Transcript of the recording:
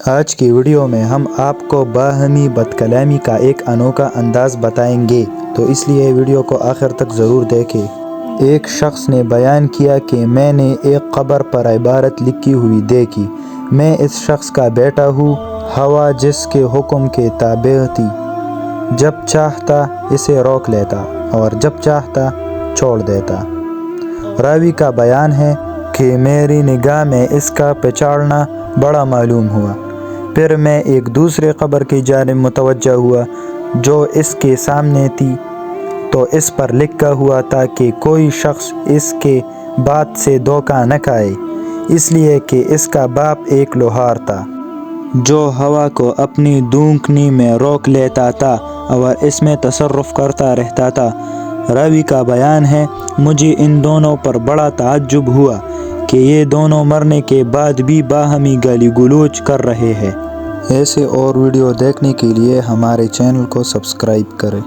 آج کی ویڈیو میں ہم آپ کو باہمی بد کلامی کا ایک انوکھا انداز بتائیں گے، تو اس لیے ویڈیو کو آخر تک ضرور دیکھیں۔ ایک شخص نے بیان کیا کہ میں نے ایک قبر پر عبارت لکھی ہوئی دیکھی، میں اس شخص کا بیٹا ہوں، ہوا جس کے حکم کے تابع تھی، جب چاہتا اسے روک لیتا اور جب چاہتا چھوڑ دیتا۔ راوی کا بیان ہے کہ میری نگاہ میں اس کا پچھاڑنا بڑا معلوم ہوا، پھر میں ایک دوسرے قبر کی جانب متوجہ ہوا جو اس کے سامنے تھی، تو اس پر لکھا ہوا تھا کہ کوئی شخص اس کے بات سے دھوکہ نہ کھائے، اس لیے کہ اس کا باپ ایک لوہار تھا جو ہوا کو اپنی دھونکنی میں روک لیتا تھا اور اس میں تصرف کرتا رہتا تھا۔ راوی کا بیان ہے، مجھے ان دونوں پر بڑا تعجب ہوا کہ یہ دونوں مرنے کے بعد بھی باہمی گالی گلوچ کر رہے ہیں۔ ایسے اور ویڈیو دیکھنے کے لیے ہمارے چینل کو سبسکرائب کریں۔